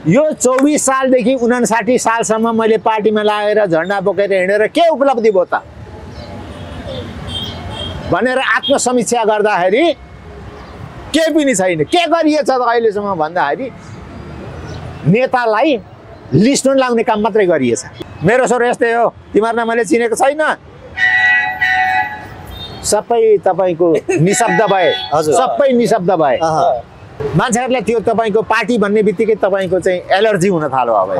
यो 24 सालदेखि 59 सालसम्म मैले पार्टीमा लागेर झन्डा बोकेर हिँडेर के उपलब्धि भयो त भनेर आत्मसमीक्षा गर्दाखेरि के पनि छैन। के गरिएछ त अहिलेसम्म भन्दाखेरि नेतालाई लिस्ट नलाउने काम मात्रै गरिएछ। मेरो छोरो यस्तै हो, तिमीहरूलाई मैले चिनेको छैन, सबै तपाईँको निशब्द भए, सबै निशब्द भए। मान्छेहरूले त्यो तपाईँको पार्टी भन्ने बित्तिकै तपाईँको चाहिँ एलर्जी हुन थाल्यो। अब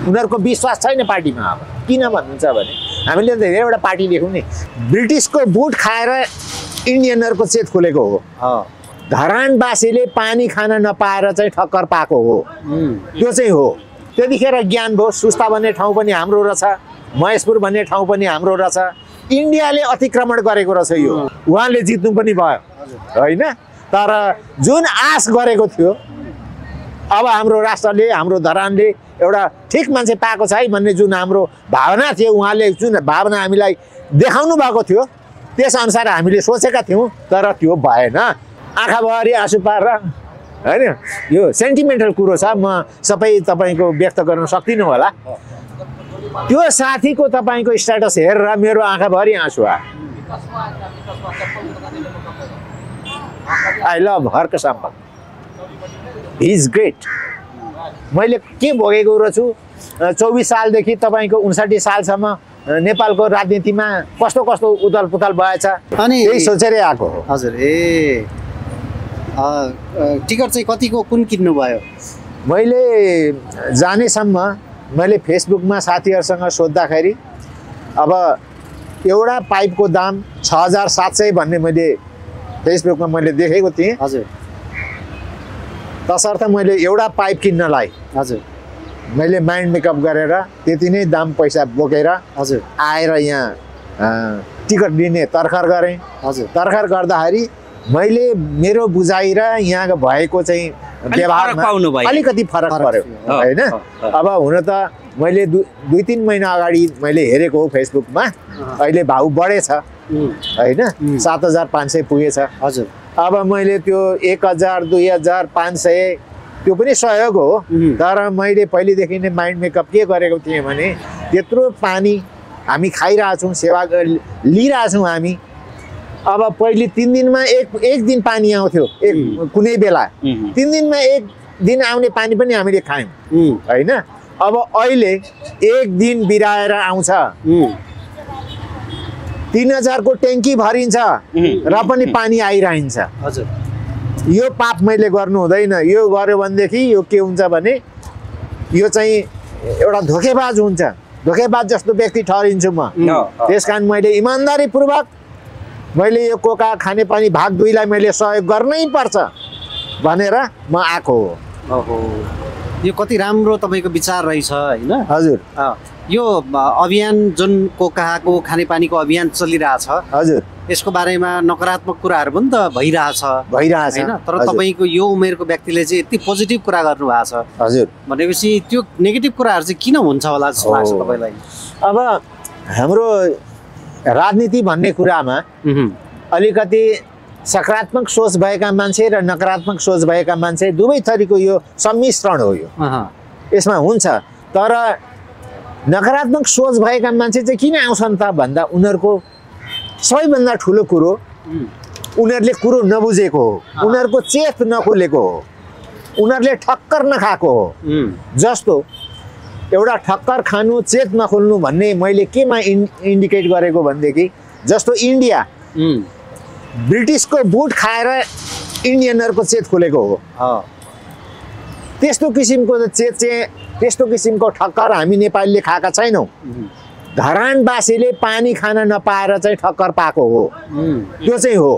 उनीहरूको विश्वास छैन पार्टीमा। अब किन भन्नुहुन्छ भने हामीले धेरैवटा पार्टी देख्यौँ नि, ब्रिटिसको बुट खाएर इन्डियनहरूको चेत खोलेको हो। धरानवासीले पानी खान नपाएर चाहिँ ठक्कर पाएको हो, त्यो चाहिँ हो। त्यतिखेर ज्ञान भयो, सुस्ता भन्ने ठाउँ पनि हाम्रो रहेछ, महेशपुर भन्ने ठाउँ पनि हाम्रो रहेछ। इन्डियाले अतिक्रमण गरेको रहेछ यो, उहाँले जित्नु पनि भयो होइन। तर जुन आश गरेको थियो अब हाम्रो राष्ट्रले, हाम्रो धरानले एउटा ठिक मान्छे पाएको छ है भन्ने जुन हाम्रो भावना थियो, उहाँले जुन भावना हामीलाई देखाउनु भएको थियो त्यसअनुसार हामीले सोचेका थियौँ, तर त्यो भएन। आँखाभरि आँसु पारेर होइन, यो सेन्टिमेन्टल कुरो छ, म सबै तपाईँको व्यक्त गर्न सक्दिनँ होला। त्यो साथीको तपाईँको स्ट्याटस हेरेर मेरो आँखाभरि आँसु आयो। I love Harka Sampang, he is great. मैले के भोगेको रहेछु 24 सालदेखि तपाईँको 59 सालसम्म नेपालको राजनीतिमा कस्तो कस्तो उथल पुथल भएछ, अनि त्यही सोचेरै आएको हो। हजुर, टिकट चाहिँ कतिको कुन किन्नु भयो? मैले जानेसम्म मैले फेसबुकमा साथीहरूसँग सोद्धाखेरि अब एउटा पाइपको दाम 6700 भन्ने मैले फेसबुकमा मैले देखेको थिएँ। हजुर, तसर्थ मैले एउटा पाइप किन्नलाई हजुर मैले माइन्ड मेकअप गरेर त्यति नै दाम पैसा बोकेर हजुर आएर यहाँ टिकट लिने तर्खर गरेँ। हजुर, तर्खर गर्दाखेरि मैले मेरो बुझाइ र यहाँ भएको चाहिँ व्यवहारमा अलिकति फरक पर्यो होइन। अब हुन त मैले 2-3 महिना अगाडि मैले हेरेको हो फेसबुकमा, अहिले भाउ बढेछ होइन, 7500 पुगेछ। हजुर, अब मैले त्यो 1000, 2000, 500 त्यो पनि सहयोग हो, तर मैले पहिलेदेखि नै माइन्ड मेकअप के गरेको थिएँ भने त्यत्रो पानी हामी खाइरहेछौँ, सेवा लिइरहेछौँ हामी। अब पहिले 3 दिनमा एक दिन पानी आउँथ्यो, कुनै बेला 3 दिनमा एक दिन आउने पानी पनि हामीले खायौँ होइन। अब अहिले एक दिन बिराएर आउँछ, 3000 को ट्याङ्की भरिन्छ र पनि पानी आइरहन्छ। हजुर, यो पाप मैले गर्नु हुँदैन। यो गर्यो भनेदेखि यो के हुन्छ भने यो चाहिँ एउटा धोकेबाज हुन्छ, धोकेबाज जस्तो व्यक्ति ठहरिन्छु म। त्यसकारण मैले इमान्दारीपूर्वक मैले यो कोका खानेपानी भाग 2लाई मैले सहयोग गर्नै पर्छ भनेर म आएको हो। यो कति राम्रो तपाईँको विचार रहेछ होइन। हजुर, यो अभियान जुन कोकाको खानेपानीको अभियान चलिरहेछ, हजुर, यसको बारेमा नकारात्मक कुराहरू पनि त भइरहेछ होइन। तर तपाईँको यो उमेरको व्यक्तिले चाहिँ यति पोजिटिभ कुरा गर्नुभएको छ हजुर भनेपछि त्यो नेगेटिभ कुराहरू चाहिँ किन हुन्छ होला जस्तो लाग्छ तपाईँलाई? अब हाम्रो राजनीति भन्ने कुरामा अलिकति सकारात्मक सोच भएका मान्छे र नकारात्मक सोच भएका मान्छे दुवै थरीको यो सम्मिश्रण हो। यो यसमा हुन्छ, तर नकारात्मक सोच भएका मान्छे चाहिँ किन आउँछन् त भन्दा उनीहरूको सबैभन्दा ठुलो कुरो उनीहरूले कुरो नबुझेको हो, उनीहरूको चेत नखोलेको हो, उनीहरूले ठक्कर नखाएको हो। जस्तो एउटा ठक्कर खानु चेत नखोल्नु भन्ने मैले केमा इन्डिकेट गरेको भनेदेखि जस्तो इन्डिया ब्रिटिसको बुट खाएर इन्डियनहरूको चेत खोलेको हो। त्यस्तो किसिमको चेत चाहिँ त्यस्तो किसिमको ठक्कर हामी नेपालीले खाएका छैनौँ। धरानवासीले पानी खान नपाएर चाहिँ ठक्कर पाएको हो, त्यो चाहिँ हो।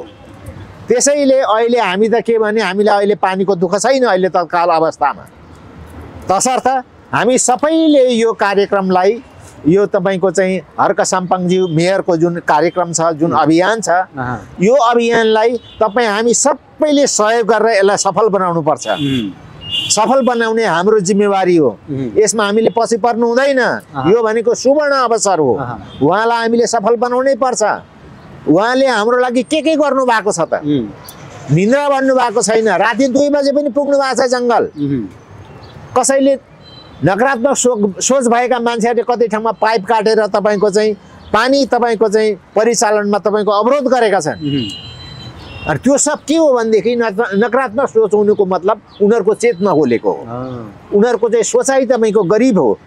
त्यसैले अहिले हामी त के भने हामीलाई अहिले पानीको दुःख छैन अहिले तत्काल अवस्थामा। तसर्थ हामी सबैले यो कार्यक्रमलाई, यो तपाईँको चाहिँ हर्क साम्पाङज्यू मेयरको जुन कार्यक्रम छ, जुन अभियान छ, यो अभियानलाई तपाईँ हामी सबैले सहयोग गरेर यसलाई सफल बनाउनु पर्छ। सफल बनाउने हाम्रो जिम्मेवारी हो। यसमा हामीले पछि पर्नु हुँदैन। यो भनेको सुवर्ण अवसर हो, उहाँलाई हामीले सफल बनाउनै पर्छ। उहाँले हाम्रो लागि के गर्नु भएको छ त? निन्द्रा भन्नु भएको छैन। राति 2 बजे पनि पुग्नु भएको छ जङ्गल। कसैले नकारात्मक सोच भएका मान्छेहरूले कतै ठाउँमा पाइप काटेर तपाईँको चाहिँ पानी तपाईँको चाहिँ परिचालनमा तपाईँको अवरोध गरेका छन्। अनि त्यो सब के हो भनेदेखि नकारात्मक सोच हुनुको मतलब उनीहरूको चेत नखोलेको हो। उनीहरूको चाहिँ सोचाइ तपाईँको गरिब हो।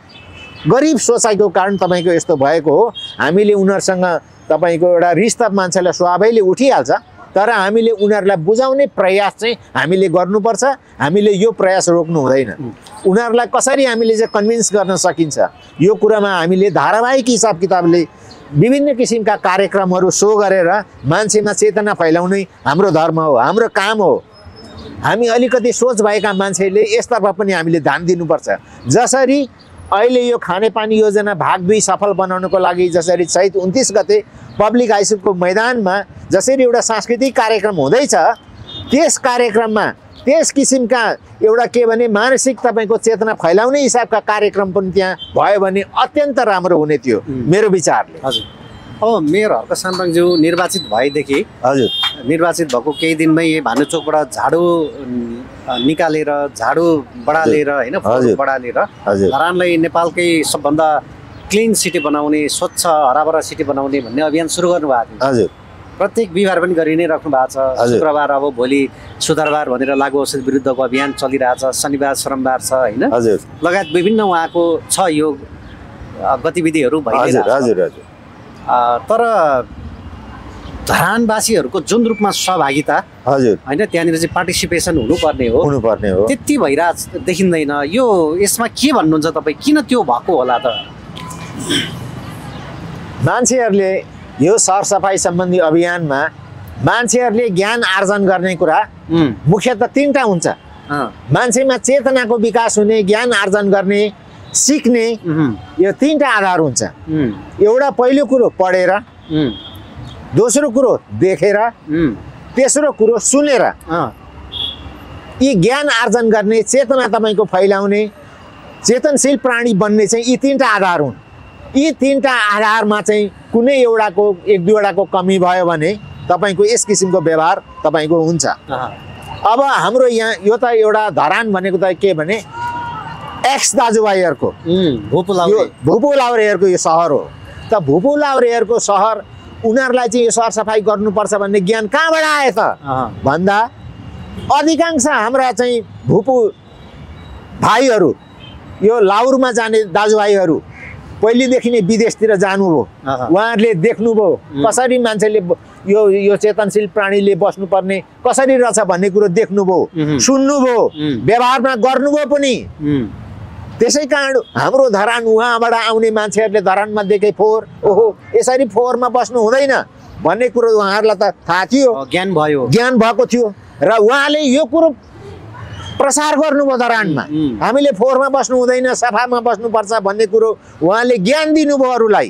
गरिब सोचाइको कारण तपाईँको यस्तो भएको हो। हामीले उनीहरूसँग तपाईँको एउटा रिस त मान्छेलाई स्वाभाविकले उठिहाल्छ, तर हामीले उनीहरूलाई बुझाउने प्रयास चाहिँ हामीले गर्नुपर्छ। हामीले यो प्रयास रोक्नु हुँदैन। उनीहरूलाई कसरी हामीले चाहिँ कन्भिन्स गर्न सकिन्छ यो कुरामा हामीले धारावाहिक हिसाब किताबले विभिन्न किसिमका कार्यक्रमहरू सो गरेर मान्छेमा चेतना फैलाउनै हाम्रो धर्म हो, हाम्रो काम हो। हामी अलिकति सोच भएका मान्छेले यसतर्फ पनि हामीले ध्यान दिनुपर्छ। जसरी अहिले यो खानेपानी योजना भाग 2 सफल बनाउनको लागि जसरी चैत 29 गते पब्लिक हाइस्कुलको मैदानमा जसरी एउटा सांस्कृतिक कार्यक्रम हुँदैछ, त्यस कार्यक्रममा त्यस किसिमका एउटा के भने मानसिक तपाईँको चेतना फैलाउने हिसाबका कार्यक्रम पनि त्यहाँ भयो भने अत्यन्त राम्रो हुने थियो मेरो विचारले। हजुर, अब मेयर हर्क साम्पाङज्यू निर्वाचित भएदेखि हजुर निर्वाचित भएको केही दिनमै भानुचोकबाट झाडु निकालेर झाडु बढालेर होइन फोहोर बढालेर धरानलाई नेपालकै सबभन्दा क्लिन सिटी बनाउने, स्वच्छ हराभरा सिटी बनाउने भन्ने अभियान सुरु गर्नुभएको थियो। हजुर, प्रत्येक बिहिबार पनि गरि नै राख्नु भएको छ। शुक्रबार अब भोलि सुधारबार भनेर लागु औषध विरुद्धको अभियान चलिरहेछ, शनिबार श्रमबार छ होइन, लगायत विभिन्न उहाँको छ यो गतिविधिहरू भइरहेछ। तर धरानवासीहरूको जुन रूपमा सहभागिता होइन त्यहाँनिर चाहिँ पार्टिसिपेसन हुनुपर्ने हो त्यति भइरहेछ देखिँदैन। यो यसमा के भन्नुहुन्छ तपाईँ, किन त्यो भएको होला त? मान्छेहरूले यो सरसफाइ सम्बन्धी अभियानमा मान्छेहरूले ज्ञान आर्जन गर्ने कुरा मुख्यतः 3टा हुन्छ। मान्छेमा चेतनाको विकास हुने, ज्ञान आर्जन गर्ने, सिक्ने, यो 3टा आधार हुन्छ। एउटा पहिलो कुरो पढेर, दोस्रो कुरो देखेर, तेस्रो कुरो सुनेर। यी ज्ञान आर्जन गर्ने, चेतना तपाईँको फैलाउने, चेतनशील प्राणी बन्ने चाहिँ यी 3टा आधार हुन्। यी 3टा आधारमा चाहिँ कुनै एउटाको 1-2वटाको कमी भयो भने तपाईँको यस किसिमको व्यवहार तपाईँको हुन्छ। अब हाम्रो यहाँ यो त एउटा धरान भनेको त के भने एक्स दाजुभाइहरूको भुपु लाउरेहरूको यो सहर हो। त भुपु लाउरेहरूको सहर, उनीहरूलाई चाहिँ यो सरसफाइ गर्नुपर्छ भन्ने ज्ञान कहाँबाट आयो त भन्दा अधिकांश हाम्रा चाहिँ भुपु भाइहरू, यो लाउरमा जाने दाजुभाइहरू पहिलेदेखि नै विदेशतिर जानुभयो। उहाँहरूले देख्नुभयो कसरी मान्छेले यो चेतनशील प्राणीले बस्नुपर्ने कसरी रहेछ भन्ने कुरो देख्नुभयो, सुन्नुभयो, व्यवहारमा गर्नुभयो पनि। त्यसै कारण हाम्रो धरान उहाँबाट आउने मान्छेहरूले धरानमा देखे फोहोर, ओहो यसरी फोहोरमा बस्नु हुँदैन भन्ने कुरो उहाँहरूलाई त थाहा थियो, ज्ञान भएको थियो र उहाँले यो कुरो प्रसार गर्नुभयो धरानमा। हामीले फोहोरमा बस्नु हुँदैन, सफामा बस्नुपर्छ भन्ने कुरो उहाँले ज्ञान दिनुभयो अरूलाई।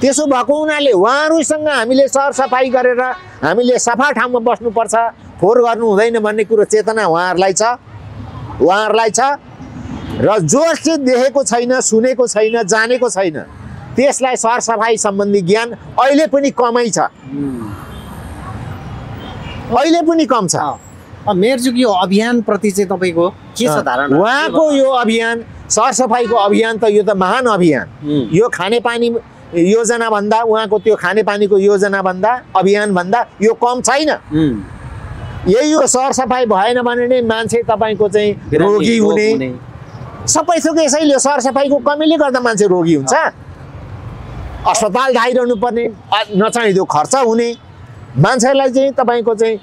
त्यसो भएको हुनाले उहाँहरूसँग हामीले सरसफाइ गरेर हामीले सफा ठाउँमा बस्नुपर्छ, फोहोर गर्नु हुँदैन भन्ने कुरो चेतना उहाँहरूलाई छ। र जसले देखेको छैन, सुनेको छैन, जानेको छैन त्यसलाई सरसफाइ सम्बन्धी ज्ञान अहिले पनि कमै छ, अहिले पनि कम छ। मेयरज्यू यो अभियान प्रति चाहिँ तपाईँको के छ धारणा? उहाँको यो अभियान सरसफाइको अभियान त यो त महान अभियान। यो खानेपानी योजना भन्दा, उहाँको त्यो खानेपानीको योजना भन्दा, अभियान भन्दा यो कम छैन। यही यो सरसफाइ भएन भने नै मान्छे तपाईँको चाहिँ रोगी हुने, सबै थोक यसैले सरसफाइको कमीले गर्दा मान्छे रोगी हुन्छ, अस्पताल धाइरहनु पर्ने, नचाहिँदो खर्च हुने। मान्छेलाई चाहिँ तपाईँको चाहिँ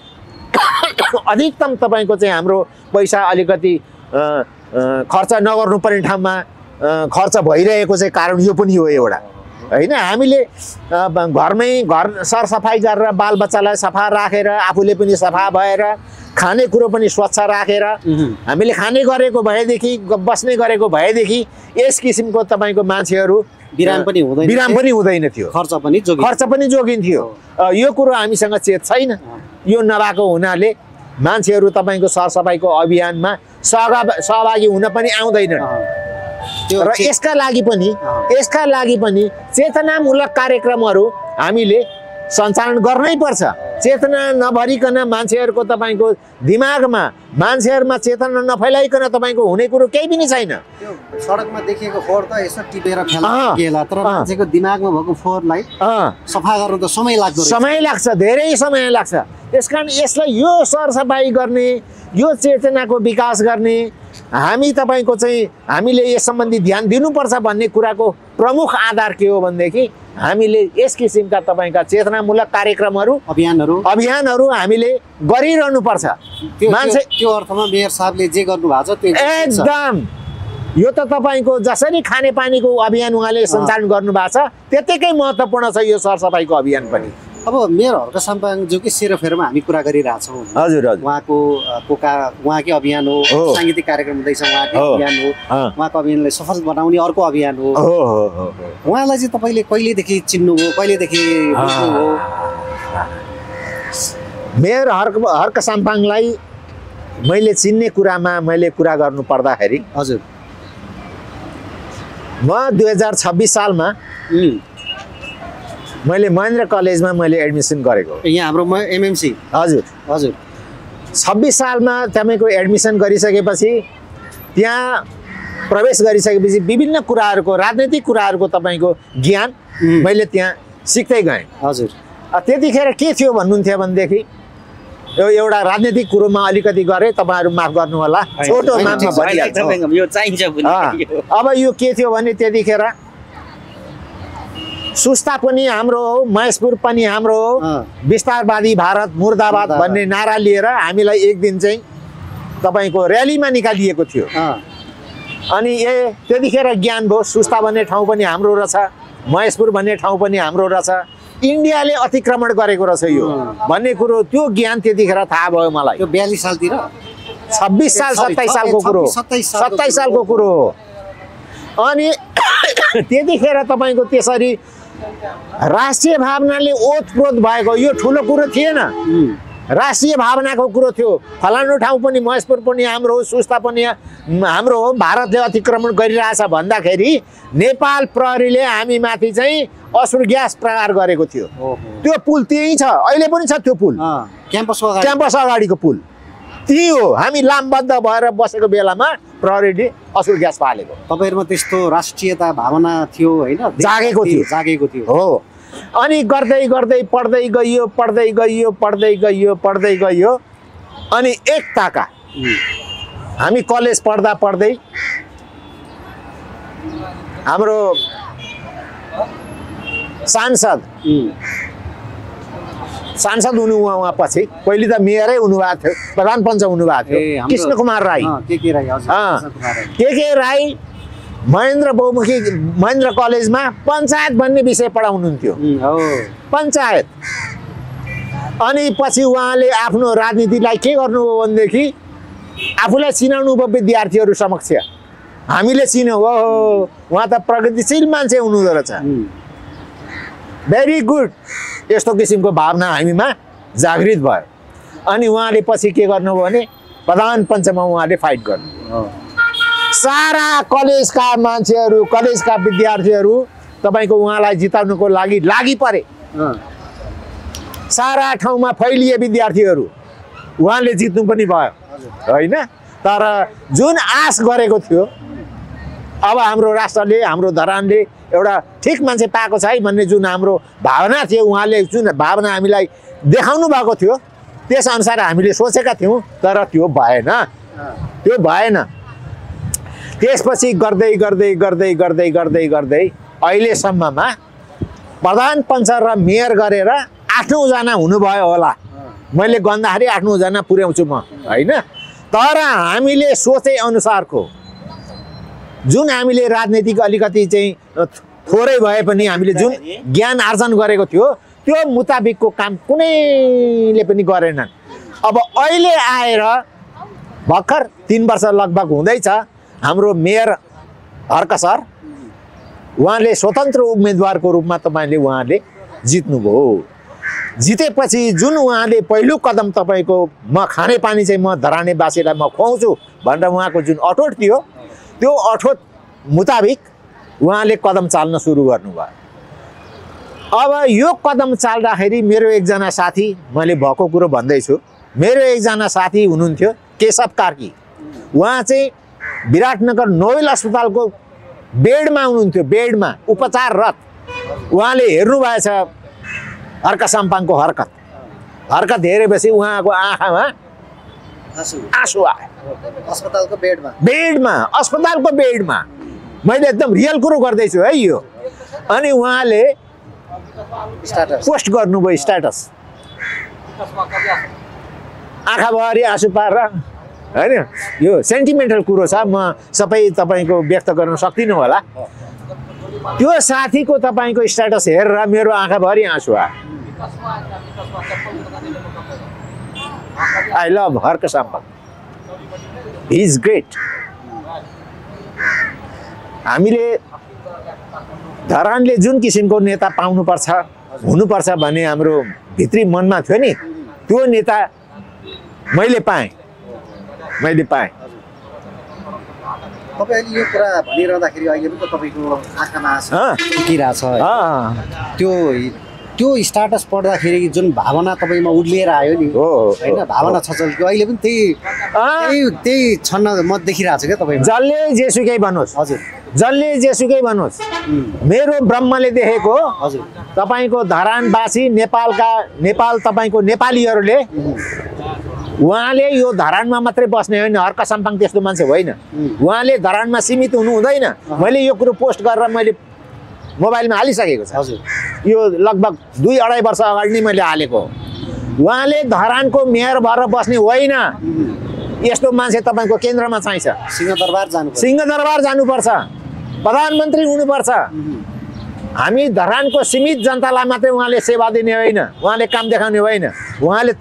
अधिकतम तपाईँको चाहिँ हाम्रो पैसा अलिकति खर्च नगर्नुपर्ने ठाउँमा खर्च भइरहेको चाहिँ कारण यो पनि हो एउटा होइन। हामीले घर सरसफाइ गरेर बालबच्चालाई सफा राखेर, आफूले पनि सफा भएर, खाने कुरो पनि स्वच्छ राखेर हामीले खाने गरेको भएदेखि, बस्ने गरेको भएदेखि यस किसिमको तपाईँको मान्छेहरू बिराम पनि हुँदैन थियो, खर्च पनि जोगिन्थ्यो। यो कुरो हामीसँग चेत छैन। यो नभएको हुनाले मान्छेहरू तपाईँको सरसफाइको अभियानमा सहभागी हुन पनि आउँदैनन्। र यसका लागि पनि चेतनामूलक कार्यक्रमहरू हामीले सञ्चालन गर्नै पर्छ। चेतना नभरिकन मान्छेहरूको तपाईँको दिमागमा मान्छेहरूमा चेतना नफैलाइकन तपाईँको हुने कुरो केही पनि छैन। त्यो सडकमा देखिएको फोहोर त यसो टिपेर फ्याला तर मान्छेको दिमागमा भएको फोहोरलाई सफा गर्नु त समय लाग्छ, धेरै समय लाग्छ। त्यसकारण यसलाई यो सरसफाइ गर्ने, यो चेतनाको विकास गर्ने हामी तपाईँको चाहिँ हामीले यस सम्बन्धी ध्यान दिनुपर्छ भन्ने कुराको प्रमुख आधार के हो भनेदेखि हामीले यस किसिमका तपाईँका चेतनामूलक कार्यक्रमहरू अभियानहरू हामीले गरिरहनुपर्छ। मान्छे त्यो अर्थमा मेयर साहबले जे गर्नु भएको छ त्यो एकदम यो त तपाईँको जसरी खानेपानीको अभियान उहाँले सञ्चालन गर्नुभएको छ त्यतिकै महत्त्वपूर्ण छ यो सरसफाइको अभियान पनि। अब मेयर हर्क साम्पाङ जो कि सेरोफेरोमा हामी कुरा गरिरहेछौँ, हजुर उहाँको उहाँकै अभियान हो, साङ्गीतिक कार्यक्रम हुँदैछ उहाँकै अभियान हो, उहाँको अभियानलाई सफल बनाउने अर्को अभियान हो। उहाँलाई चाहिँ तपाईँले कहिलेदेखि चिन्नुभयो, कहिलेदेखि बुझ्नुभयो? मेयर हर्क साम्पाङलाई मैले चिन्ने कुरामा मैले कुरा गर्नु पर्दाखेरि हजुर म 2026 सालमा मैले महेन्द्र कलेजमा मैले एडमिसन गरेको। यहाँ हाम्रो एमएमसी हजुर 26 सालमा तपाईँको एडमिसन गरिसकेपछि त्यहाँ प्रवेश गरिसकेपछि विभिन्न कुराहरूको राजनैतिक कुराहरूको तपाईँको ज्ञान मैले त्यहाँ सिक्दै गएँ। हजुर त्यतिखेर के थियो भन्नुहुन्थ्यो भनेदेखि एउटा राजनीतिक कुरोमा अलिकति गरेँ, तपाईँहरू माफ गर्नु होला, छोटो माफमा भनिहाल्छ। अब यो के थियो भने त्यतिखेर सुस्ता पनि हाम्रो हो, महेशपुर पनि हाम्रो हो, विस्तारवादी भारत मुर्दाबाद भन्ने नारा लिएर हामीलाई एक दिन चाहिँ तपाईँको र्यालीमा निकालिएको थियो। अनि त्यतिखेर ज्ञान भयो सुस्ता भन्ने ठाउँ पनि हाम्रो रहेछ, महेशपुर भन्ने ठाउँ पनि हाम्रो रहेछ, इन्डियाले अतिक्रमण गरेको रहेछ यो भन्ने कुरो त्यो ज्ञान त्यतिखेर थाहा भयो मलाई। त्यो 42 सालतिर 26 साल 27 सालको कुरो 27 सालको कुरो हो। अनि त्यतिखेर तपाईँको त्यसरी राष्ट्रिय भावनाले ओतप्रोत भएको यो ठुलो कुरो थिएन। राष्ट्रिय भावनाको कुरो थियो, फलानु ठाउँ पनि महेशपुर पनि हाम्रो हो, सुस्ता पनि हाम्रो हो, भारतले अतिक्रमण गरिरहेछ भन्दाखेरि नेपाल प्रहरीले हामी माथि चाहिँ असुर ग्यास प्रहार गरेको थियो। त्यो पुल त्यही छ, अहिले पनि छ त्यो पुल, क्याम्पस अगाडिको पुल त्यही हो। हामी लामबद्ध भएर बसेको बेलामा प्रहरीले असुर ग्यास फालेको। तपाईँहरूमा त्यस्तो राष्ट्रियता भावना थियो होइन? जागेको थियो हो। अनि गर्दै गर्दै पढ्दै गइयो अनि एक ताका हामी कलेज पढ्दै हाम्रो सांसद हुनु उहाँ पछि पहिले त मेयरै हुनुभएको थियो, प्रधान पञ्च हुनुभएको थियो कृष्ण कुमार राई। के राई महेन्द्र कलेजमा पञ्चायत भन्ने विषय पढाउनुहुन्थ्यो, पञ्चायत। अनि पछि उहाँले आफ्नो राजनीतिलाई के गर्नुभयो भनेदेखि आफूलाई चिनाउनु भयो विद्यार्थीहरू समक्ष, हामीले चिन्यौँ हो उहाँ त प्रगतिशील मान्छे हुनुहुँदो रहेछ, भेरी गुड, यस्तो किसिमको भावना हामीमा जागृत भयो। अनि उहाँले पछि के गर्नुभयो भने प्रधान पञ्चमा उहाँले फाइट गर्नु। सारा कलेजका मान्छेहरू कलेजका विद्यार्थीहरू तपाईँको उहाँलाई जिताउनुको लागि परे। सारा ठाउँमा फैलिए विद्यार्थीहरू, उहाँले जित्नु पनि भयो होइन। तर जुन आश गरेको थियो अब हाम्रो राष्ट्रले हाम्रो धरानले एउटा ठिक मान्छे पाएको छ है भन्ने जुन हाम्रो भावना थियो, उहाँले जुन भावना हामीलाई देखाउनु भएको थियो त्यसअनुसार हामीले सोचेका थियौँ, तर त्यो भएन। त्यसपछि गर्दै अहिलेसम्ममा प्रधान पञ्च र मेयर गरेर 8 जना हुनुभयो होला, मैले गन्दाखेरि 8 जना पुर्याउँछु म होइन। तर हामीले सोचे अनुसारको जुन हामीले राजनीतिक अलिकति चाहिँ थोरै भए पनि हामीले जुन ज्ञान आर्जन गरेको थियो त्यो मुताबिकको काम कुनैले पनि गरेनन्। अब अहिले आएर भर्खर 3 वर्ष लगभग हुँदैछ हाम्रो मेयर हर्क सर, उहाँले स्वतन्त्र उम्मेदवारको रूपमा तपाईँले उहाँले जित्नुभयो। जितेपछि जुन उहाँले पहिलो कदम तपाईँको म खानेपानी चाहिँ म धरानेवासीलाई म खुवाउँछु भनेर उहाँको जुन अठोट थियो त्यो अठोट मुताबिक उहाँले कदम चाल्न सुरु गर्नुभयो। अब यो कदम चाल्दाखेरि मेरो एकजना साथी, मैले भएको कुरो भन्दैछु, मेरो एकजना साथी हुनुहुन्थ्यो केशव कार्की। उहाँ चाहिँ विराटनगर नोबेल अस्पतालको बेडमा हुनुहुन्थ्यो, बेडमा उपचाररत। उहाँले हेर्नुभएछ हर्क साम्पाङको हरकत हेरेपछि उहाँको आँखामा आँसु आयो। अस्पतालको अस्पतालको बेडमा मैले एकदम रियल कुरो गर्दैछु है यो। अनि उहाँले पोस्ट गर्नुभयो स्ट्याटस, आँखाभरि आँसु पारेर, होइन? यो सेन्टिमेन्टल कुरो छ, म सबै तपाईँको व्यक्त गर्न सक्दिनँ होला। त्यो साथीको तपाईँको स्ट्याटस हेरेर मेरो आँखाभरि आँसु आयो। I love Harka Sampang, he is great. हामीले धरानले जुन किसिमको नेता पाउनुपर्छ, हुनुपर्छ भन्ने हाम्रो भित्री मनमा थियो नि, त्यो नेता मैले पाएँ। तपाईँ अहिले यो कुरा भनिरहँदाखेरि अहिले पनि त तपाईँको आँखामा आँसु देखिरहेछ। त्यो स्ट्याटस पढ्दाखेरि जुन भावना तपाईँमा उड्लिएर आयो नि, होइन? भावना छचल्क्यो। अहिले पनि त्यही क्षण म देखिरहेको छु क्या तपाईँ। जसले जेसुकै भन्नुहोस्, हजुर, जसले जेसुकै भन्नुहोस्, मेरो ब्रह्मले देखेको, हजुर, तपाईँको धरानवासी नेपाल तपाईँको नेपालीहरूले, उहाँले यो धरानमा मात्रै बस्ने होइन, हर्क साम्पाङ त्यस्तो मान्छे होइन। उहाँले धरानमा सीमित हुनु हुँदैन। मैले यो कुरो पोस्ट गरेर मैले मोबाइलमा हालिसकेको छ। हजुर, यो लगभग 2-2.5 वर्ष अगाडि नै मैले हालेको। उहाँले धरानको मेयर भएर बस्ने होइन। यस्तो मान्छे तपाईँको केन्द्रमा चाहिन्छ। सिंहदरबार जानुपर्छ, प्रधानमन्त्री हुनुपर्छ। हामी धरानको सीमित जनतालाई मात्रै उहाँले सेवा दिने होइन, उहाँले काम देखाउने होइन। उहाँले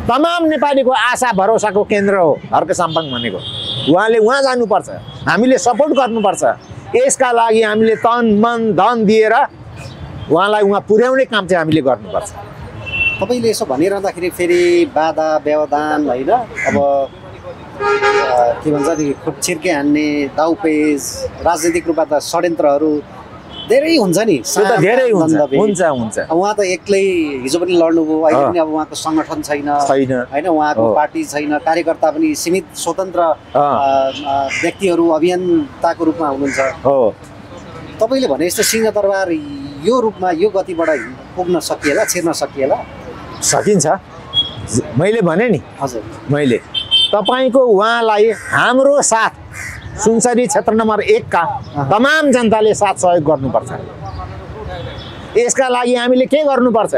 तमाम नेपालीको आशा भरोसाको केन्द्र हो हर्क साम्पाङ भनेको। उहाँले वहाँ जानुपर्छ, हामीले सपोर्ट गर्नुपर्छ। यसका लागि हामीले तन मन धन दिएर उहाँलाई वहाँ पुर्याउने काम चाहिँ हामीले गर्नुपर्छ। तपाईँले यसो भनिरहँदाखेरि फेरि बाधा व्यवधान, होइन? अब के भन्छ नि, छिर्के हान्ने, दाउपेच, राजनीतिक रूपमा त षड्यन्त्रहरू धेरै हुन्छ नि। धेरै हुन्छ। उहाँ त एक्लै हिजो पनि लड्नुभयो, अहिले पनि अब उहाँको सङ्गठन छैन, होइन? उहाँको पार्टी छैन, कार्यकर्ता पनि सीमित स्वतन्त्र व्यक्तिहरू अभियन्ताको रूपमा हुनुहुन्छ। तपाईँले भने जस्तो सिंहदरबार यो रूपमा, यो गतिबाट पुग्न सकिएला, छिर्न सकिएला? सकिन्छ। मैले भने नि, हजुर, मैले तपाईँको उहाँलाई हाम्रो साथ सुनसरी क्षेत्र नम्बर 1 का तमाम जनताले साथ सहयोग गर्नुपर्छ। यसका लागि हामीले के गर्नुपर्छ?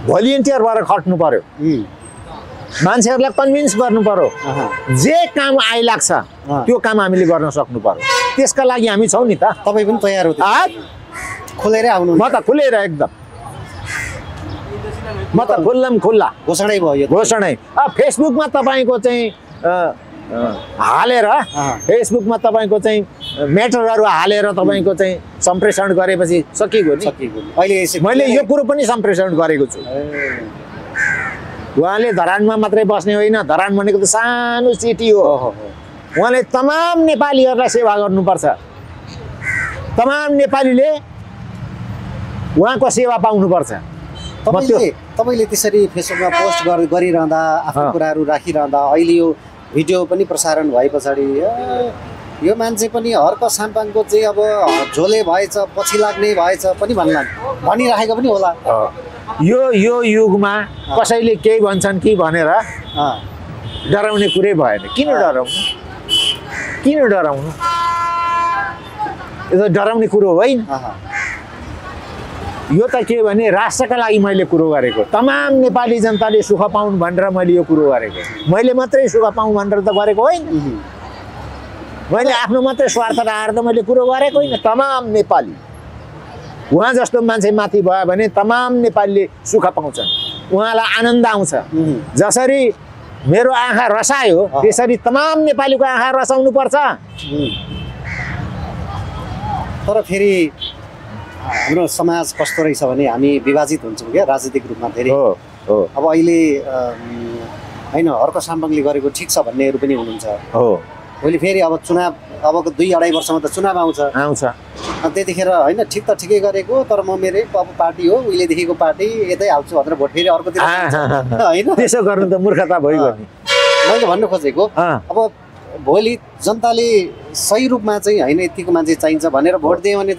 भोलिन्टियर भएर खट्नु पर्यो, मान्छेहरूलाई कन्भिन्स गर्नु पर्यो। जे काम आइलाग्छ त्यो काम हामीले गर्न सक्नु पर्यो। त्यसका लागि हामी छौँ नि त। तपाईँ पनि तयार हो? खुलेरै आउनु? म त खुलेर एकदम, म त खुल्ला घोषणै भयो। घोषणै फेसबुकमा तपाईँको चाहिँ हालेर, फेसबुकमा तपाईँको चाहिँ म्याटरहरू हालेर तपाईँको चाहिँ सम्प्रेषण गरेपछि सकिगयो नि। अहिले मैले यो कुरो पनि सम्प्रेषण गरेको छु। उहाँले धरानमा मात्रै बस्ने होइन, धरान भनेको त सानो सिटी हो। उहाँले तमाम नेपालीहरूलाई सेवा गर्नुपर्छ। तमाम नेपालीले उहाँको सेवा पाउनुपर्छ। तपाईँले त्यसरी फेसबुकमा पोस्ट गरिरहँदा, आफ्नो कुराहरू राखिरहँदा, अहिले यो भिडियो पनि प्रसारण भए पछाडि यो मान्छे पनि हर्क साम्पाङको चाहिँ अब झोले भएछ, पछि लाग्ने भएछ पनि भनिराखेको पनि होला। यो युगमा कसैले केही भन्छन् कि भनेर डराउने कुरै भएन। किन डराउनु? यो त डराउने कुरो होइन। यो त के भने राष्ट्रका लागि मैले कुरो गरेको, तमाम नेपाली जनताले सुख पाउन् भनेर मैले यो कुरो गरेको। मैले मात्रै सुख पाउँ भनेर त गरेको होइन। मैले आफ्नो मात्रै स्वार्थ राखेर त मैले कुरो गरेको होइन। तमाम नेपाली, उहाँ जस्तो मान्छे माथि भयो भने तमाम नेपालीले सुख पाउँछन्, उहाँलाई आनन्द आउँछ। जसरी मेरो आँखा रसायो त्यसरी तमाम नेपालीको आँखा रसाउनुपर्छ। तर फेरि हाम्रो समाज कस्तो रहेछ भने हामी विभाजित हुन्छौँ क्या राजनीतिक रूपमा धेरै। अब अहिले होइन हर्क साम्पाङले गरेको ठिक छ भन्नेहरू पनि हुनुहुन्छ। हो, अहिले फेरि अब चुनाव अबको 2-2.5 वर्षमा त चुनाव आउँछ आउँछ अनि त्यतिखेर होइन ठिक त ठिकै गरेको तर म मेरै अब पार्टी हो उहिलेदेखिको पार्टी यतै हाल्छु भनेर भोट फेरि अर्कोतिर होइन त्यसो गर्नु त मूर्खता भइगयो नि मैले भन्नु खोजेको अब भोलि जनताले सही रूपमा चाहिँ होइन यतिको मान्छे चाहिन्छ भनेर भोट दियो भने त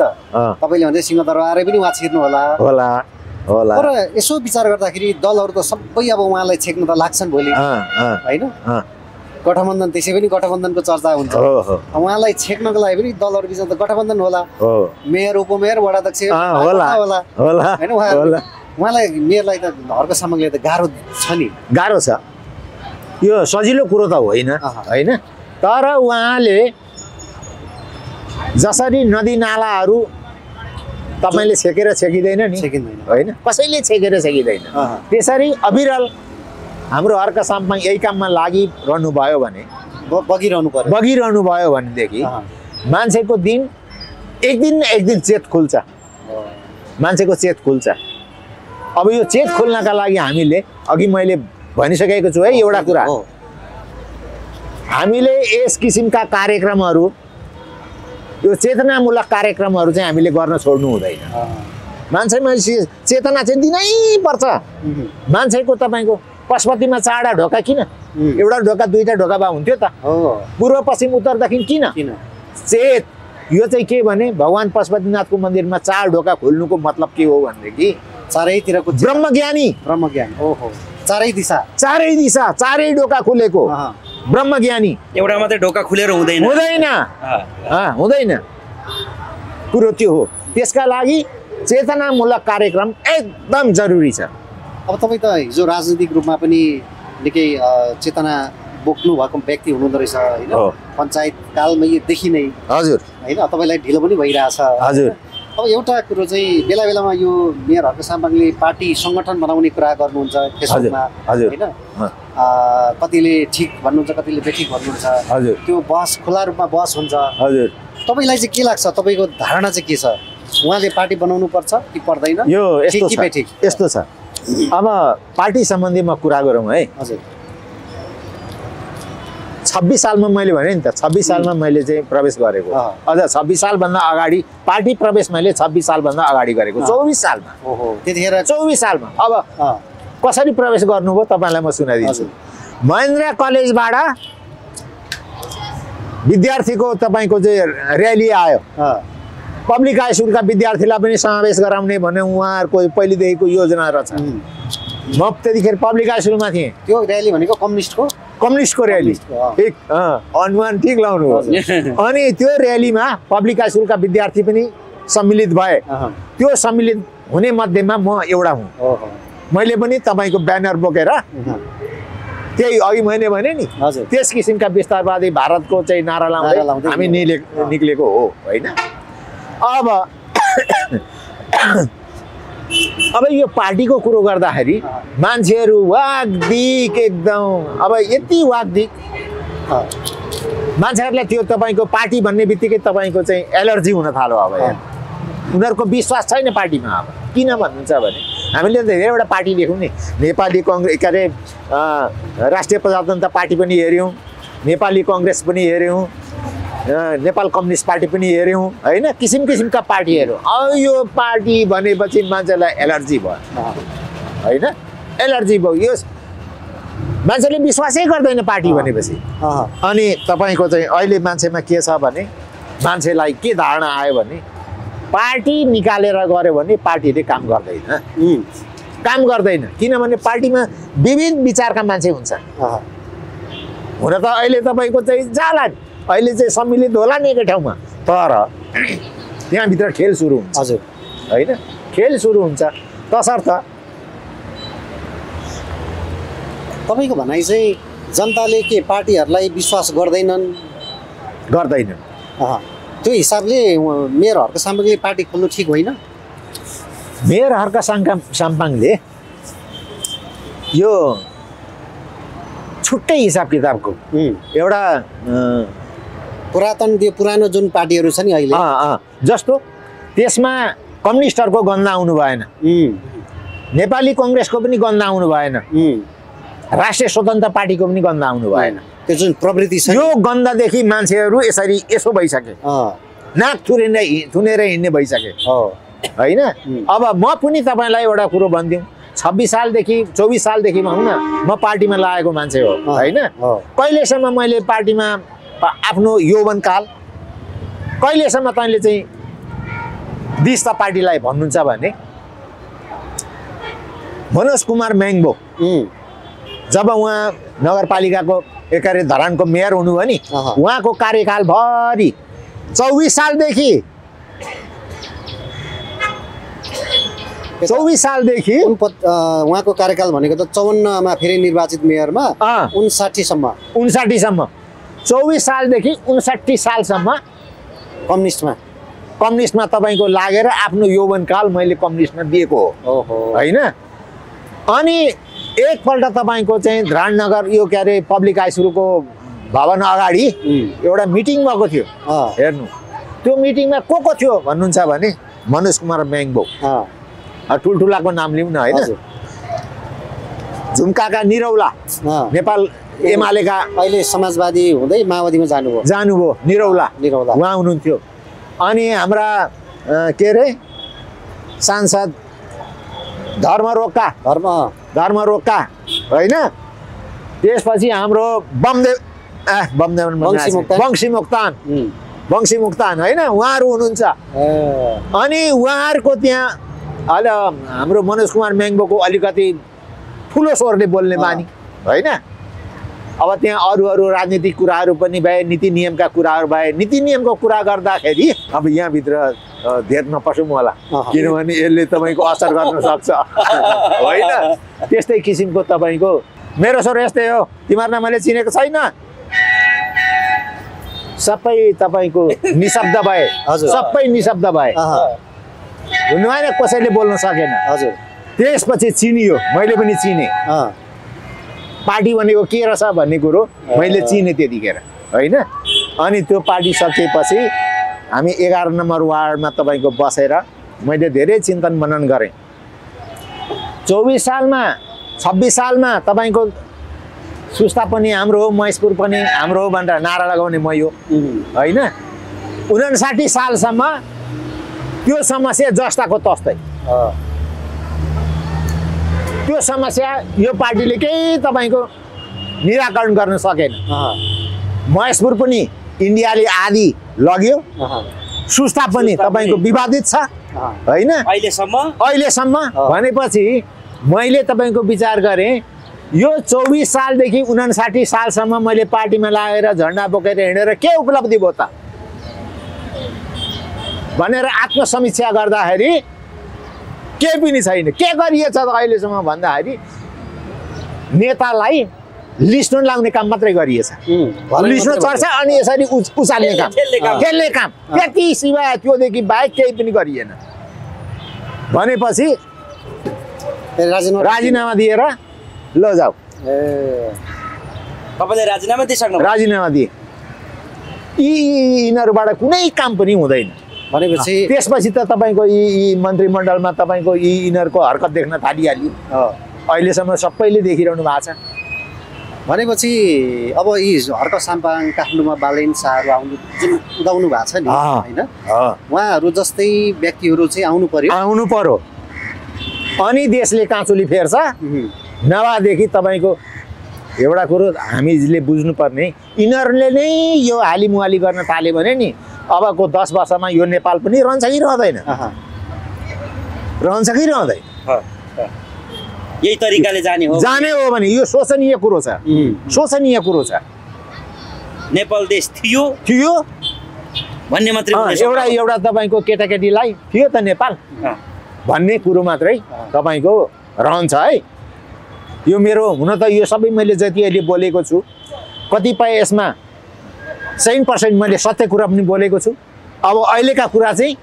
तपाईँले भने सिंहदरबारै पनि उहाँ छिर्नु होला होला होला तर यसो विचार गर्दाखेरि दलहरू त सबै अब उहाँलाई छेक्न त लाग्छन् भोलि होइन गठबन्धन त्यसै पनि गठबन्धनको चर्चा हुन्छ उहाँलाई छेक्नको लागि पनि दलहरू बिचमा त गठबन्धन होला मेयर उपमेयर वडा अध्यक्ष होला होइन उहाँलाई मेयरलाई त हर्क सामग्रीलाई त गाह्रो छ नि गाह्रो छ यो सजिलो कुरो त होइन होइन तर उहाँले जसरी नदी नालाहरू तपाईँले छेकेर छेकिँदैन नि होइन कसैले छेकेर छेकिँदैन त्यसरी अविरल हाम्रो हर्क साम्पाङ यही काममा लागिरहनु भयो भने बगिरहनु भयो भनेदेखि मान्छेको दिन एक दिन चेत खुल्छ मान्छेको चेत खुल्छ अब यो चेत खोल्नका लागि हामीले अघि मैले भनिसकेको छु है एउटा कुरा हामीले यस किसिमका कार्यक्रमहरू यो चेतनामूलक कार्यक्रमहरू चाहिँ हामीले गर्न छोड्नु हुँदैन मान्छेमा चेतना चाहिँ दिनै पर्छ मान्छेको तपाईँको पशुपतिमा 4वटा ढोका किन एउटा ढोका 2टा ढोका भए हुन्थ्यो त पूर्व पश्चिम उत्तर दक्षिण किन चेत यो चाहिँ के भने भगवान पशुपतिनाथको मन्दिरमा 4 ढोका खोल्नुको मतलब के हो भनेदेखि चारैतिरको ब्रह्मज्ञानी ओहो चारै दिशा चारै ढोका खुलेको ब्रह्मज्ञानी एउटा मात्रै ढोका खुलेर हुँदैन हुँदैन कुरो त्यो हो त्यसका लागि चेतनामूलक कार्यक्रम एकदम जरुरी छ अब तपाईँ त हिजो राजनीतिक रूपमा पनि निकै चेतना बोक्नु भएको व्यक्ति हुनुहुँदो रहेछ होइन पञ्चायत कालमैदेखि नै हजुर होइन तपाईँलाई ढिलो पनि भइरहेछ हजुर अब एउटा कुरो चाहिँ बेला बेलामा यो मेयर हर्क साम्पाङले पार्टी सङ्गठन बनाउने कुरा गर्नुहुन्छ फेसबुकमा होइन कतिले ठिक भन्नुहुन्छ कतिले बेठिक भन्नुहुन्छ हजुर त्यो बहस खुला रूपमा बहस हुन्छ हजुर तपाईँलाई चाहिँ के लाग्छ तपाईँको धारणा चाहिँ के छ उहाँले पार्टी बनाउनु पर्छ कि पर्दैन यो यस्तो छ अब पार्टी सम्बन्धीमा कुरा गरौँ है हजुर 26 सालमा मैले भने नि त 26 सालमा मैले चाहिँ प्रवेश गरेको अझ 26 सालभन्दा अगाडि पार्टी प्रवेश मैले 26 सालभन्दा अगाडि गरेको 24 सालमा त्यतिखेर 24 सालमा अब कसरी प्रवेश गर्नुभयो तपाईँलाई म सुनाइदिन्छु महेन्द्र कलेजबाट विद्यार्थीको तपाईँको चाहिँ र्याली आयो पब्लिक हाई स्कुलका विद्यार्थीलाई पनि समावेश गराउने भन्ने उहाँहरूको पहिलेदेखिको योजना रहेछ म त्यतिखेर पब्लिक हाई स्कुलमा थिएँ त्यो र्याली भनेको कम्युनिस्टको र्याली ठिक अनुमान ठिक लाउनु अनि त्यो र्यालीमा पब्लिक हाई स्कुलका विद्यार्थी पनि सम्मिलित भए त्यो सम्मिलित हुने मध्येमा म एउटा हुँ मैले पनि तपाईँको ब्यानर बोकेर त्यही अघि मैले भने नि त्यस किसिमका विस्तारवादी भारतको चाहिँ नारा लाउँदै हामी निक्लेको हो होइन अब यो पार्टीको कुरो गर्दाखेरि मान्छेहरू वागदिक एकदम अब यति वागदिक मान्छेहरूलाई त्यो तपाईँको पार्टी भन्ने बित्तिकै तपाईँको चाहिँ एलर्जी हुन थाल्यो अब उनीहरूको विश्वास छैन पार्टीमा अब किन भन्नुहुन्छ भने हामीले त धेरैवटा पार्टी देख्यौँ नि नेपाली कङ्ग्रेस के अरे राष्ट्रिय प्रजातन्त्र पार्टी पनि हेऱ्यौँ नेपाली कङ्ग्रेस पनि हेऱ्यौँ नेपाल कम्युनिस्ट पार्टी पनि हेऱ्यौँ होइन किसिमका पार्टीहरू अब यो पार्टी भनेपछि मान्छेलाई एलर्जी भयो होइन एलर्जी भयो यो मान्छेले विश्वासै गर्दैन पार्टी भनेपछि अनि तपाईँको चाहिँ अहिले मान्छेमा के छ भने मान्छेलाई के धारणा आयो भने पार्टी निकालेर गऱ्यो भने पार्टीले काम गर्दैन किनभने पार्टीमा विविध विचारका मान्छे हुन्छ हुन त अहिले तपाईँको चाहिँ जाला अहिले चाहिँ सम्मिलित होला नि एकै ठाउँमा तर त्यहाँभित्र खेल सुरु हुन्छ हजुर होइन खेल सुरु हुन्छ तसर्थ तपाईँको भनाइ चाहिँ जनताले के पार्टीहरूलाई विश्वास गर्दैनन् त्यो हिसाबले मेयर हर्क साम्पाङले पार्टी खोल्नु ठिक होइन मेयर हर्क साम्पाङले यो छुट्टै हिसाब किताबको एउटा पुरानो जुन पार्टीहरू छ नि अहिले जस्तो त्यसमा कम्युनिस्टहरूको गन्ध आउनु भएन नेपाली कङ्ग्रेसको पनि गन्ध आउनु भएन राष्ट्रिय स्वतन्त्र पार्टीको पनि गन्ध आउनु भएन त्यो जुन प्रवृत्ति छ यो गन्धदेखि मान्छेहरू यसरी यसो भइसके, नाक थुनेर हिँड्ने भइसके होइन। अब म पनि तपाईँलाई एउटा कुरो भनिदिउँ, 26 सालदेखि 24 सालदेखि भनौँ न म पार्टीमा लागेको मान्छे हो होइन। कहिलेसम्म मैले पार्टीमा आफ्नो यौवनकाल कहिलेसम्म तैँले चाहिँ दिस त पार्टीलाई भन्नुहुन्छ भने मनोज कुमार म्याङ्बो जब उहाँ नगरपालिकाको एकारे धरानको मेयर हुनुभयो नि, उहाँको कार्यकालभरि 24 सालदेखि उहाँको कार्यकाल भनेको त 54मा फेरि निर्वाचित मेयरमा 59 सम्म 24 सालदेखि 59 सालसम्म कम्युनिस्टमा तपाईँको लागेर आफ्नो यौवनकाल मैले कम्युनिस्टमा दिएको हो होइन। अनि एकपल्ट तपाईँको चाहिँ धराननगर यो के अरे पब्लिक हाई स्कुलको भवन अगाडि एउटा मिटिङ भएको थियो। हेर्नु त्यो मिटिङमा को थियो भन्नुहुन्छ भने मनोज कुमार म्याङ्बो, ठुल्ठुलाको नाम लिउँ न होइन, झुम्काका निरौला नेपाल एमालेका अहिले समाजवादी हुँदै माओवादीमा जानुभयो निरौला उहाँ हुनुहुन्थ्यो। अनि हाम्रा के अरे सांसद धर्म रोक्का होइन। त्यसपछि हाम्रो वंशी मुक्तान होइन, उहाँहरू हुनुहुन्छ। अनि उहाँहरूको त्यहाँ अहिले हाम्रो मनोज कुमार म्याङ्बोको अलिकति ठुलो स्वरले बोल्ने बानी होइन। अब त्यहाँ अरू राजनीतिक कुराहरू पनि भए, नीति नियमका कुराहरू भए। नीति नियमको कुरा गर्दाखेरि अब यहाँभित्र धेर नपसौँ होला, किनभने यसले तपाईँको असर गर्न सक्छ होइन। त्यस्तै किसिमको तपाईँको मेरो स्वर यस्तै हो, तिमीहरूलाई मैले चिनेको छैन, सबै तपाईँको निशब्द भए, सबै निशब्द भए हुनु भएन, कसैले बोल्न सकेन। त्यसपछि चिनियो, मैले पनि चिने पार्टी भनेको के रहेछ भन्ने कुरो मैले चिने त्यतिखेर होइन। अनि त्यो पार्टी सकिएपछि हामी 11 नम्बर वार्डमा तपाईँको बसेर मैले धेरै चिन्तन मनन गरेँ। 26 सालमा तपाईँको सुस्ता पनि हाम्रो हो, महेशपुर पनि हाम्रो हो भनेर नारा लगाउने म हो होइन। 59 सालसम्म त्यो समस्या जस्ताको तस्तै, त्यो समस्या यो पार्टीले केही तपाईँको निराकरण गर्न सकेन। महेशपुर पनि इन्डियाले आधी लग्यो, सुस्ता पनि तपाईँको विवादित छ होइन अहिलेसम्म। भनेपछि मैले तपाईँको विचार गरेँ यो 24 सालदेखि 59 सालसम्म मैले पार्टीमा लागेर झन्डा बोकेर हिँडेर के उपलब्धि भयो त भनेर आत्मसमीक्षा गर्दाखेरि केही पनि छैन। के गरिएछ त अहिलेसम्म भन्दाखेरि नेतालाई लिस्टो लाउने काम मात्रै गरिएछ, लिस्टो चर्चा अनि यसरी उचाल्ने काम, खेल्ने काम, त्यति सिवाय त्योदेखि बाहेक केही पनि गरिएन। भनेपछि राजीनामा दिएर ल जाऊ, तपाईले राजीनामा दिइसक्नु? राजीनामा दिए। यिनीहरूबाट कुनै काम पनि हुँदैन भनेपछि त्यसपछि त तपाईँको यी मन्त्रीमण्डलमा तपाईँको यिनीहरूको हरकत देख्न थालिहाल्यो। अहिलेसम्म सबैले देखिरहनु भएको छ। भनेपछि अब यी हर्क साम्पाङ काठमाडौँमा बालेन शाहहरू जुन उदाउनु भएको छ नि होइन, उहाँहरू जस्तै व्यक्तिहरू चाहिँ आउनु पर्यो। अनि देशले काँचुली फेर्छ। नभएदेखि तपाईँको एउटा कुरो हामीले बुझ्नुपर्ने, यिनीहरूले नै यो हालिमुहाली गर्न थाल्यो भने नि अबको 10 वर्षमा यो नेपाल पनि रहन्छ कि रहँदैन? यही तरिकाले जाने हो भने यो शोचनीय कुरो छ, शोचनीय कुरो छ। नेपाल देश थियो भन्ने मात्रै एउटा तपाईँको केटाकेटीलाई थियो त नेपाल भन्ने कुरो मात्रै तपाईँको रहन्छ है। यो मेरो हुन त यो सबै मैले जति अहिले बोलेको छु, कतिपय यसमा 100% मैले सत्य कुरा पनि बोलेको छु। अब अहिलेका कुरा चाहिँ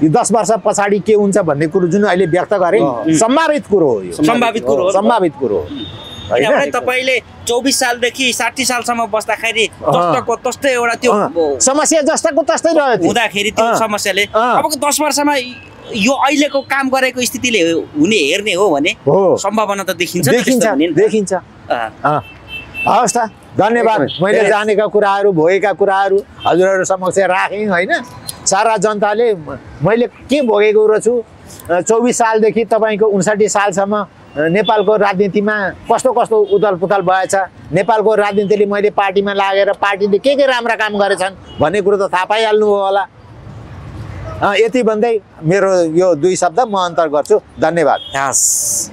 यो 10 वर्ष पछाडि के हुन्छ भन्ने कुरो जुन अहिले व्यक्त गरे सम्भावित कुरो हो, यो सम्भावित कुरो हो। किनभने तपाईले 24 सालदेखि 60 सालसम्म बस्दाखेरि जस्ताको तस्तै एउटा त्यो समस्या जस्ताको तस्तै रह्यो हुँदाखेरि त्यो समस्याले अबको 10 वर्षमा यो अहिलेको काम गरेको स्थितिले हुने हेर्ने हो भने सम्भावना त देखिन्छ। हवस् त धन्यवाद। मैले जानेका कुराहरू भोगेका कुराहरू हजुरहरू समक्ष राखेँ होइन। सारा जनताले मैले के भोगेको रहेछु 24 सालदेखि तपाईँको 59 सालसम्म नेपालको राजनीतिमा कस्तो कस्तो उथल पुथल भएछ, नेपालको राजनीतिले मैले पार्टीमा लागेर पार्टीले के राम्रा काम गरेछन् भन्ने कुरो त थाहा पाइहाल्नु हो होला। यति भन्दै मेरो यो 2 शब्द म अन्तर गर्छु। धन्यवाद। हस्।